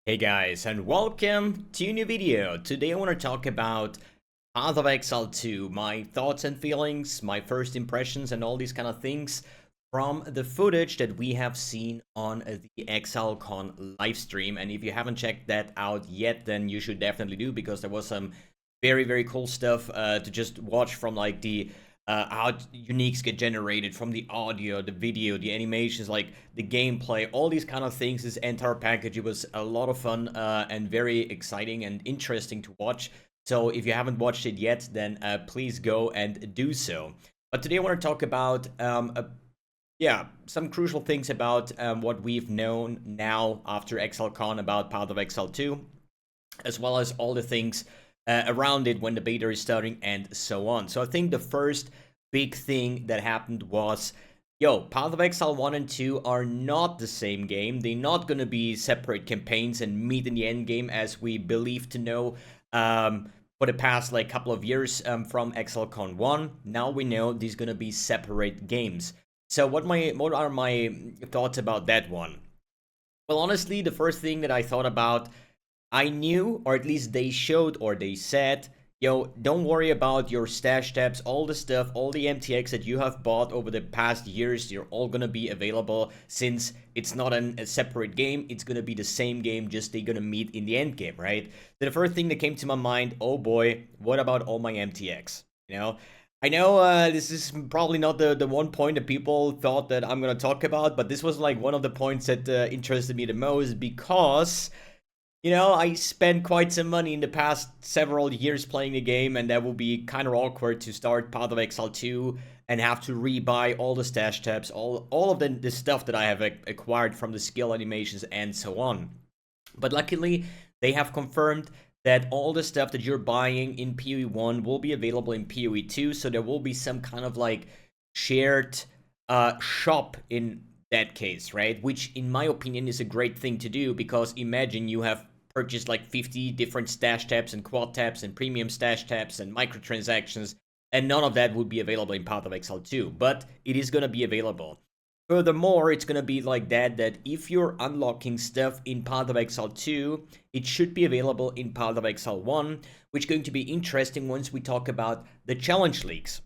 Hey guys, and welcome to a new video. Today I want to talk about Path of Exile 2, my thoughts and feelings, my first impressions, and all these kind of things from the footage that we have seen on the ExileCon livestream. And if you haven't checked that out yet, then you should definitely do, because there was some very cool stuff to just watch, from like the how uniques get generated, from the audio, the video, the animations, like the gameplay, all these kind of things. This entire package, it was a lot of fun and very exciting and interesting to watch. So if you haven't watched it yet, then please go and do so. But today I want to talk about some crucial things about what we've known now after ExileCon about Path of Exile 2, as well as all the things around it when the beta is starting and so on. So I think the first big thing that happened was, Path of Exile 1 and 2 are not the same game. They're not going to be separate campaigns and meet in the end game as we believe to know for the past like couple of years from ExileCon 1. Now we know these going to be separate games. So what are my thoughts about that one? Well, honestly, the first thing that I thought about, I knew, or at least they showed, or they said, don't worry about your stash tabs, all the stuff, all the MTX that you have bought over the past years, they're all gonna be available, since it's not a separate game, it's gonna be the same game, just they're gonna meet in the end game, right? So the first thing that came to my mind, oh boy, what about all my MTX? I know this is probably not the one point that people thought that I'm gonna talk about, but this was like one of the points that interested me the most, because I spent quite some money in the past several years playing the game, and that will be kind of awkward to start Path of Exile 2 and have to rebuy all the stash tabs, all of the stuff that I have acquired from the skill animations and so on. But luckily, they have confirmed that all the stuff that you're buying in PoE 1 will be available in PoE 2, so there will be some kind of like shared shop in that case, right? Which, in my opinion, is a great thing to do, because imagine you have purchased like 50 different stash tabs and quad tabs and premium stash tabs and microtransactions, and none of that would be available in Path of Exile 2, but it is going to be available. Furthermore, it's going to be like that if you're unlocking stuff in Path of Exile 2, it should be available in Path of Exile 1, which is going to be interesting once we talk about the challenge leagues.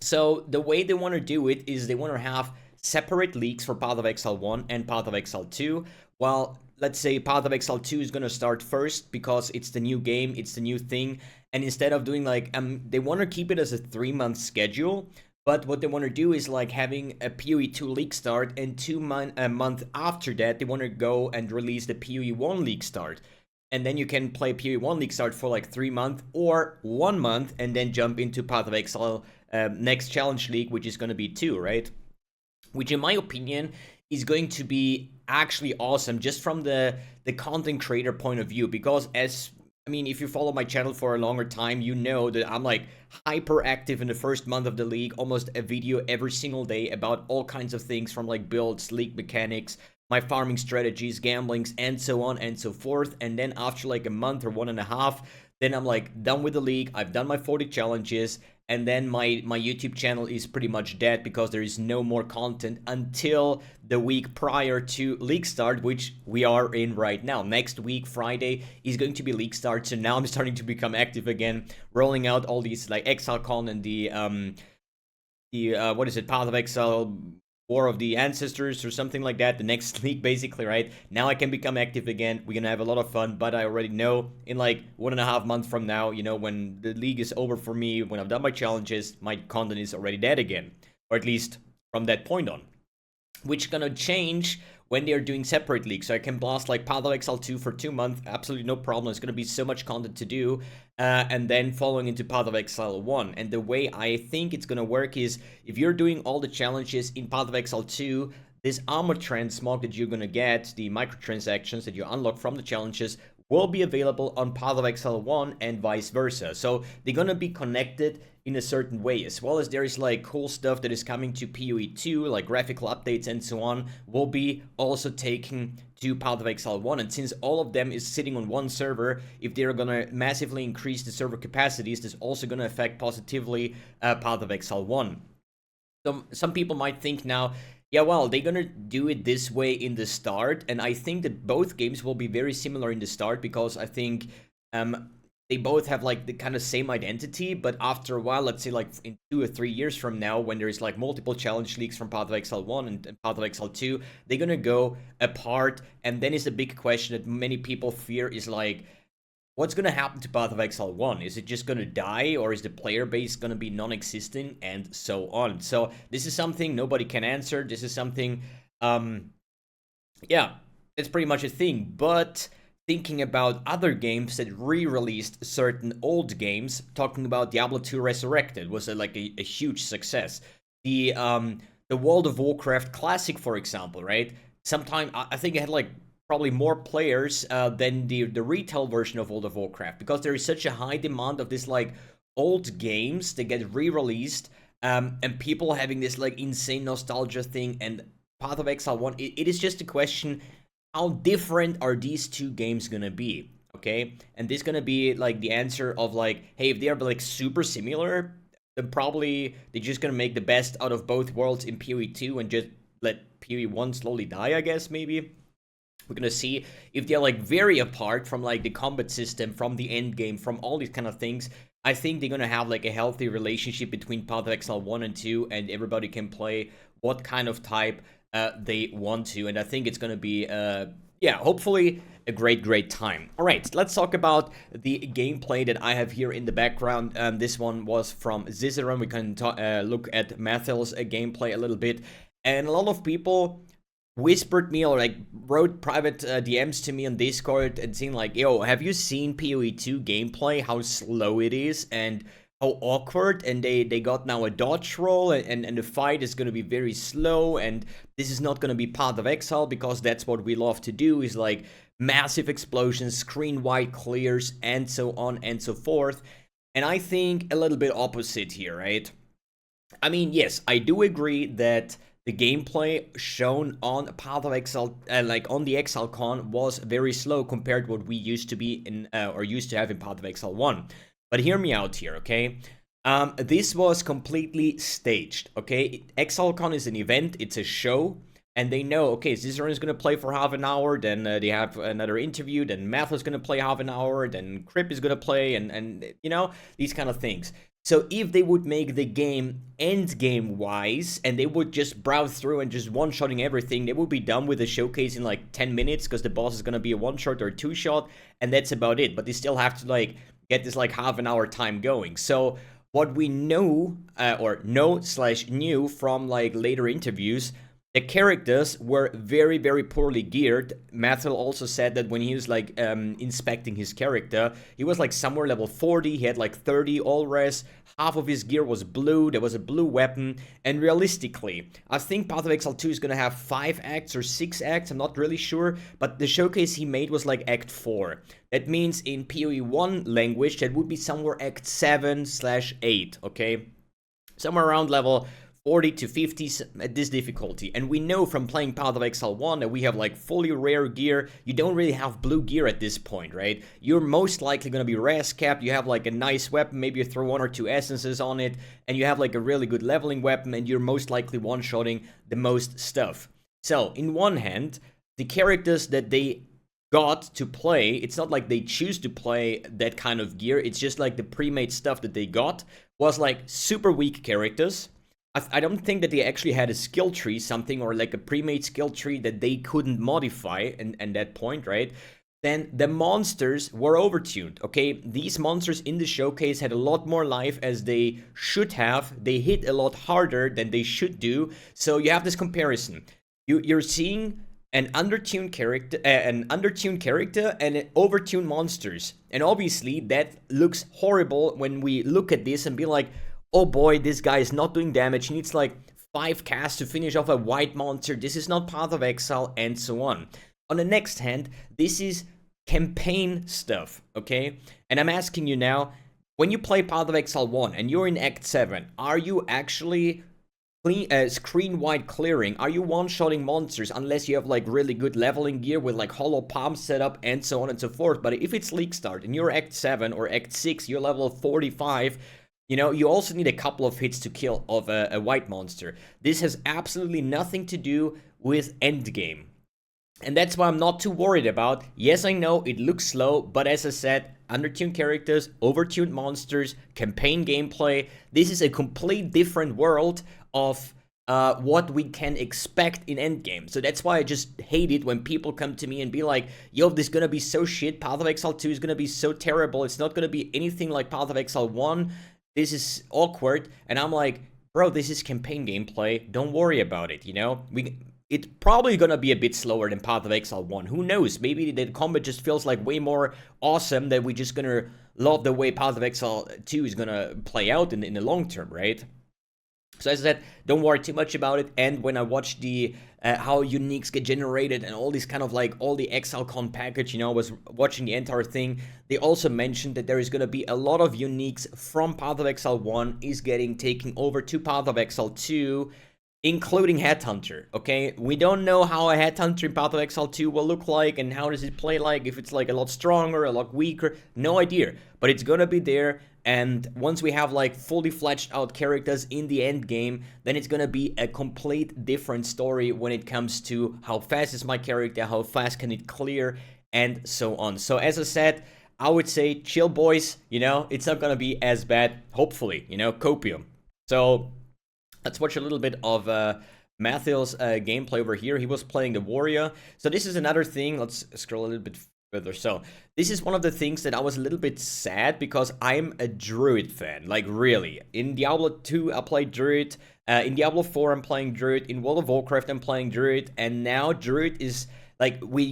So the way they want to do it is they want to have separate leagues for Path of Exile 1 and Path of Exile 2, while let's say Path of Exile 2 is going to start first because it's the new game, it's the new thing, and instead of doing like, they want to keep it as a 3-month schedule, but what they want to do is like having a PoE 2 league start, and a month after that, they want to go and release the PoE 1 league start. And then you can play PoE 1 league start for like 3 months or 1 month, and then jump into Path of Exile next challenge league, which is going to be 2, right? Which in my opinion is going to be actually awesome, just from the content creator point of view, because if you follow my channel for a longer time, you know that I'm like hyper active in the first month of the league, almost a video every single day about all kinds of things, from like builds, league mechanics, my farming strategies, gamblings, and so on and so forth. And then after like a month or 1.5, then I'm like done with the league, I've done my 40 challenges, and then my YouTube channel is pretty much dead, because there is no more content until the week prior to league start, which we are in right now. Next week, Friday, is going to be league start, so now I'm starting to become active again, rolling out all these like ExileCon and the what is it, Path of Exile War of the Ancestors or something like that, the next league basically, right? Now I can become active again, we're gonna have a lot of fun, but I already know in like 1.5 months from now, when the league is over for me, when I've done my challenges, my content is already dead again, or at least from that point on, which gonna change when they're doing separate leagues. So I can blast like Path of Exile 2 for 2 months, absolutely no problem. It's gonna be so much content to do, and then following into Path of Exile 1. And the way I think it's gonna work is, if you're doing all the challenges in Path of Exile 2, this armor transmog that you're gonna get, the microtransactions that you unlock from the challenges, will be available on Path of Exile 1 and vice versa. So they're gonna be connected in a certain way, as well as there is like cool stuff that is coming to PoE 2, like graphical updates and so on, will be also taken to Path of Exile 1. And since all of them is sitting on one server, if they're gonna massively increase the server capacities, this is also gonna affect positively Path of Exile 1. Some people might think now, Yeah, well, they're gonna do it this way in the start, and I think that both games will be very similar in the start because I think um they both have like the kind of same identity, but after a while, let's say like in 2 or 3 years from now, when there's like multiple challenge leagues from Path of Exile 1 and Path of Exile 2, they're gonna go apart, and then is the big question that many people fear is like, what's going to happen to Path of Exile 1? Is it just going to die, or is the player base going to be non-existent, and so on? So this is something nobody can answer. This is something, yeah, it's pretty much a thing. But thinking about other games that re-released certain old games, talking about Diablo 2 Resurrected was a huge success. The World of Warcraft Classic, for example, right? Sometime I think it had like probably more players than the retail version of World of Warcraft, because there is such a high demand of this like old games that get re-released, and people having this like insane nostalgia thing. And Path of Exile 1, it is just a question, how different are these two games gonna be? Okay, and this gonna be like the answer of like, hey, if they're like super similar, then probably they're just gonna make the best out of both worlds in PoE 2 and just let PoE 1 slowly die, I guess, maybe. We're gonna see if they're like very apart from like the combat system, from the end game, from all these kind of things. I think they're gonna have like a healthy relationship between Path of Exile 1 and 2, and everybody can play what kind of type they want to. And I think it's gonna be, yeah, hopefully a great time. All right, let's talk about the gameplay that I have here in the background. This one was from Zizeran. We can look at Mathel's gameplay a little bit, and a lot of people whispered me or like wrote private DMs to me on Discord and saying like, yo, have you seen PoE 2 gameplay, how slow it is and how awkward, and they got now a dodge roll, and the fight is going to be very slow, and this is not going to be Path of Exile, because that's what we love to do, is like massive explosions, screen wide clears, and so on and so forth. And I think a little bit opposite here, right? I mean, yes, I do agree that the gameplay shown on Path of Exile, like on the ExileCon, was very slow compared to what we used to be in, or used to have in Path of Exile 1. But hear me out here, okay? This was completely staged, okay? ExileCon is an event, it's a show, and they know, okay, Zizeran is going to play for half an hour, then they have another interview, then Math is going to play half an hour, then Crip is going to play, and you know, these kind of things. So if they would make the game end game wise, and they would just browse through and just one-shotting everything, they would be done with the showcase in like 10 minutes, because the boss is going to be a one-shot or a two-shot, and that's about it. But they still have to like get this like half an hour time going. So what we know, or know/knew from like later interviews, the characters were very poorly geared. Mathil also said that when he was like inspecting his character, he was like somewhere level 40, he had like 30 all res, half of his gear was blue, there was a blue weapon, and realistically, I think Path of Exile 2 is gonna have 5 acts or 6 acts, I'm not really sure, but the showcase he made was like act 4. That means in PoE 1 language, that would be somewhere act 7/8, okay? Somewhere around level 40 to 50 at this difficulty. And we know from playing Path of Exile 1 that we have like fully rare gear. You don't really have blue gear at this point, right? You're most likely going to be res capped. You have like a nice weapon, maybe you throw 1 or 2 essences on it, and you have like a really good leveling weapon, and you're most likely one-shotting the most stuff. So, in one hand, the characters that they got to play, it's not like they choose to play that kind of gear, it's just like the pre-made stuff that they got was like super weak characters. I don't think that they actually had a skill tree, something, or like a pre-made skill tree that they couldn't modify and that point, right? Then the monsters were overtuned, okay? These monsters in the showcase had a lot more life as they should have. They hit a lot harder than they should do. So you have this comparison. You're seeing an undertuned character, and overtuned monsters. And obviously that looks horrible when we look at this and be like, oh boy, this guy is not doing damage, he needs like 5 casts to finish off a white monster, this is not Path of Exile, and so on. On the next hand, this is campaign stuff, okay? And I'm asking you now, when you play Path of Exile 1 and you're in Act 7, are you actually screen-wide clearing? Are you one-shotting monsters unless you have like really good leveling gear with like hollow palms set up and so on and so forth? But if it's League Start and you're Act 7 or Act 6, you're level 45, You know, you also need a couple of hits to kill of a white monster. This has absolutely nothing to do with endgame. And that's why I'm not too worried about. Yes, I know it looks slow, but as I said, undertuned characters, overtuned monsters, campaign gameplay. This is a complete different world of what we can expect in endgame. So that's why I just hate it when people come to me and be like, yo, this is gonna be so shit. Path of Exile 2 is gonna be so terrible. It's not gonna be anything like Path of Exile 1. This is awkward. And I'm like, bro, this is campaign gameplay. Don't worry about it, you know? It's probably gonna be a bit slower than Path of Exile 1. Who knows? Maybe the combat just feels like way more awesome that we're just gonna love the way Path of Exile 2 is gonna play out in the long term, right? So as I said, don't worry too much about it. And when I watched the how uniques get generated and all these kind of like all the ExileCon package, you know, I was watching the entire thing. They also mentioned that there is going to be a lot of uniques from Path of Exile 1 is getting taken over to Path of Exile 2, including Headhunter. Okay, we don't know how a Headhunter in Path of Exile 2 will look like and how does it play like, if it's like a lot stronger, a lot weaker, no idea. But it's gonna be there, and once we have like fully fleshed out characters in the end game, then it's gonna be a complete different story when it comes to how fast is my character, how fast can it clear, and so on. So as I said, I would say chill, boys, you know, it's not gonna be as bad, hopefully, you know, copium. So let's watch a little bit of Matthew's gameplay over here. He was playing the warrior. So this is another thing. Let's scroll a little bit further. So this is one of the things that I was a little bit sad because I'm a druid fan. Like really. In Diablo 2, I played druid. In Diablo 4, I'm playing druid. In World of Warcraft, I'm playing druid. And now druid is like, we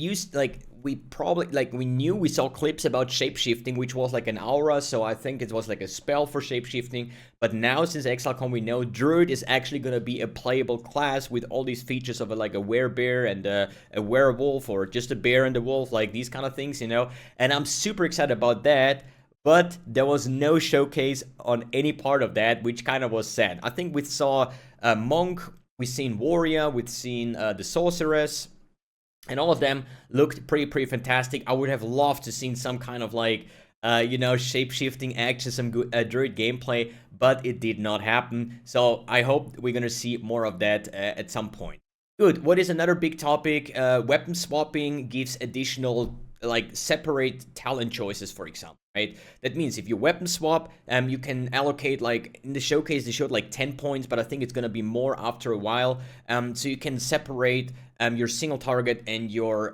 knew, we saw clips about shapeshifting, which was like an aura, so I think it was like a spell for shapeshifting. But now, since ExileCon, we know Druid is actually gonna be a playable class with all these features of like a werebear and a werewolf, or just a bear and a wolf, like these kind of things, you know. And I'm super excited about that. But there was no showcase on any part of that, which kind of was sad. I think we saw a monk, we've seen warrior, we've seen the sorceress. And all of them looked pretty fantastic. I would have loved to seen some kind of like, you know, shape-shifting action, some good druid gameplay, but it did not happen. So I hope we're gonna see more of that at some point. Good. What is another big topic? Weapon swapping gives additional, like, separate talent choices, for example, right? That means if you weapon swap, you can allocate, like, in the showcase, they showed, like, 10 points, but I think it's gonna be more after a while. So you can separate your single target and your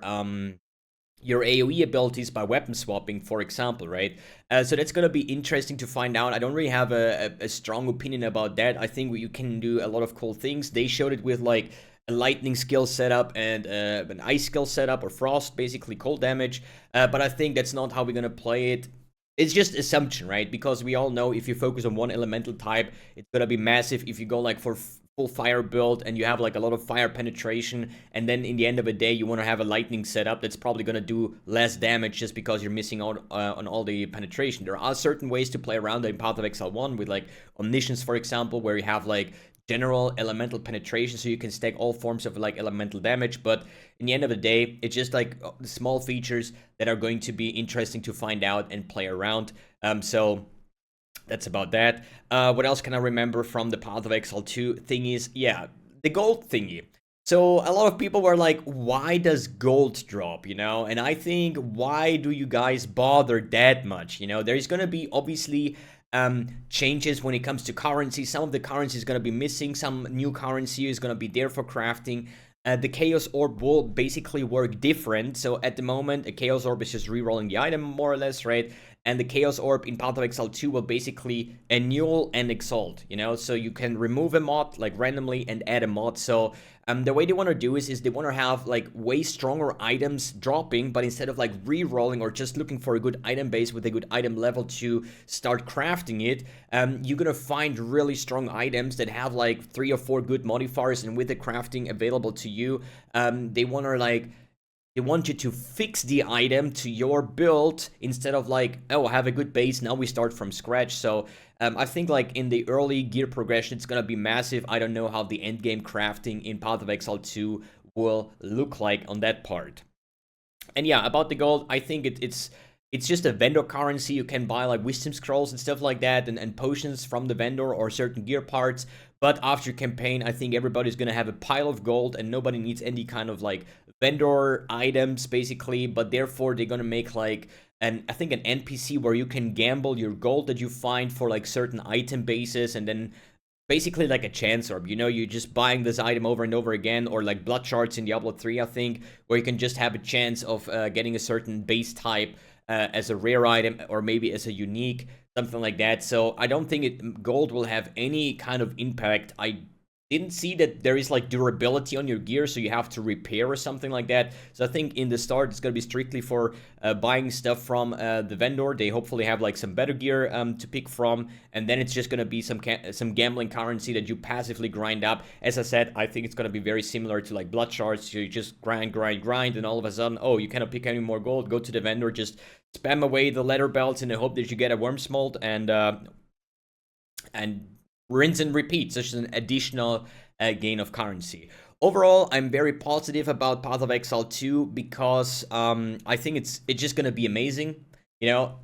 AoE abilities by weapon swapping, for example, right? So that's gonna be interesting to find out. I don't really have a strong opinion about that. I think you can do a lot of cool things. They showed it with, like, a lightning skill setup and an ice skill setup, or frost, basically cold damage. But I think that's not how we're gonna play it. It's just assumption, right? Because we all know if you focus on one elemental type, it's gonna be massive. If you go like for full fire build and you have like a lot of fire penetration, and then in the end of the day you want to have a lightning setup, that's probably gonna do less damage just because you're missing out on all the penetration. There are certain ways to play around in Path of Exile 1 with like Omniscience, for example, where you have like general elemental penetration, so you can stack all forms of like elemental damage. But in the end of the day, it's just like small features that are going to be interesting to find out and play around. So that's about that. What else can I remember from the Path of Exile 2 thingies? Yeah, the gold thingy. So a lot of people were like, why does gold drop, you know? And I think, why do you guys bother that much? You know, there's gonna be obviously changes when it comes to currency. Some of the currency is going to be missing. Some new currency is going to be there for crafting. The Chaos Orb will basically work different. So at the moment, a Chaos Orb is just rerolling the item, more or less, right? And the Chaos Orb in Path of Exile 2 will basically annul and exalt, you know? So you can remove a mod, like, randomly and add a mod. So the way they want to do is they want to have, like, way stronger items dropping, but instead of, like, re-rolling or just looking for a good item base with a good item level to start crafting it, you're gonna find really strong items that have, like, 3 or 4 good modifiers, and with the crafting available to you, they want to, like, they want you to fix the item to your build instead of like, oh, I have a good base, now we start from scratch. So I think like in the early gear progression, it's gonna be massive. I don't know how the end game crafting in Path of Exile 2 will look like on that part. And yeah, about the gold, I think it's it's just a vendor currency. You can buy like wisdom scrolls and stuff like that, and potions from the vendor or certain gear parts. But after campaign, I think everybody's gonna have a pile of gold, and nobody needs any kind of like vendor items basically. But therefore, they're gonna make like I think an NPC where you can gamble your gold that you find for like certain item bases, and then basically like a chance orb, you know, you're just buying this item over and over again, or like blood shards in Diablo 3, I think, where you can just have a chance of getting a certain base type as a rare item, or maybe as a unique, something like that. So I don't think gold will have any kind of impact. I didn't see that there is like durability on your gear, so you have to repair or something like that. So I think in the start it's gonna be strictly for buying stuff from the vendor. They hopefully have like some better gear to pick from, and then it's just gonna be some gambling currency that you passively grind up. As I said, I think it's gonna be very similar to like blood shards. So you just grind, and all of a sudden, oh, you cannot pick any more gold. Go to the vendor, just spam away the leather belts in the hope that you get a worm smolt, and rinse and repeat, such an additional gain of currency. Overall, I'm very positive about Path of Exile 2 because I think it's just gonna be amazing. You know,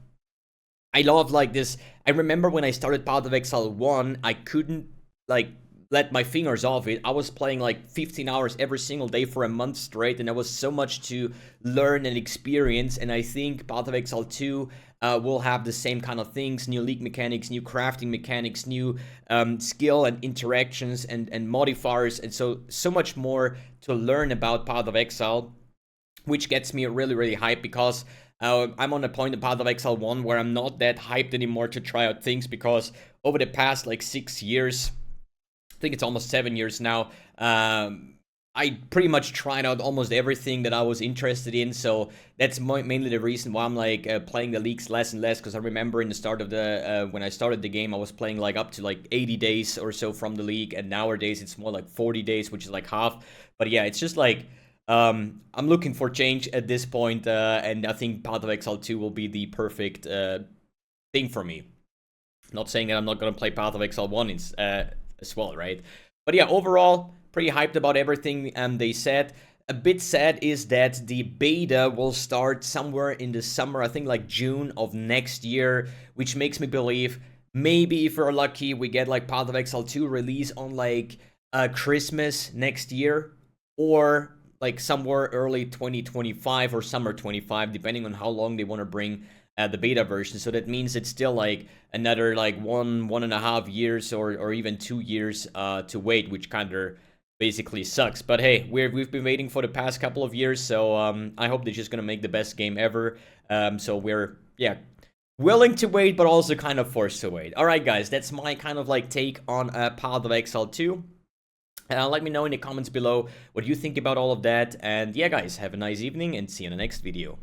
I love like this. I remember when I started Path of Exile 1, I couldn't like let my fingers off it. I was playing like 15 hours every single day for a month straight, and there was so much to learn and experience. And I think Path of Exile 2 will have the same kind of things: new league mechanics, new crafting mechanics, new skill and interactions and modifiers, and so much more to learn about Path of Exile, which gets me really, really hyped because I'm on a point in Path of Exile 1 where I'm not that hyped anymore to try out things, because over the past like 6 years, I think it's almost 7 years now, I pretty much tried out almost everything that I was interested in. So that's mainly the reason why I'm like playing the leagues less and less, because I remember in the start of the when I started the game, I was playing like up to like 80 days or so from the league, and nowadays it's more like 40 days, which is like half. But yeah, it's just like I'm looking for change at this point, and I think Path of Exile 2 will be the perfect thing for me. Not saying that I'm not gonna play Path of Exile 1 as well, right? But yeah, overall, pretty hyped about everything they said. A bit sad is that the beta will start somewhere in the summer, I think like June of next year, which makes me believe maybe if we're lucky, we get like Path of Exile 2 release on like Christmas next year, or like somewhere early 2025 or summer 25, depending on how long they want to bring the beta version. So that means it's still like another like 1.5 years or even 2 years to wait, which kind of basically sucks. But hey, we've been waiting for the past couple of years, so I hope they're just gonna make the best game ever. So we're, yeah, willing to wait, but also kind of forced to wait. Alright guys, that's my kind of like take on Path of Exile 2. Let me know in the comments below what you think about all of that. And yeah guys, have a nice evening and see you in the next video.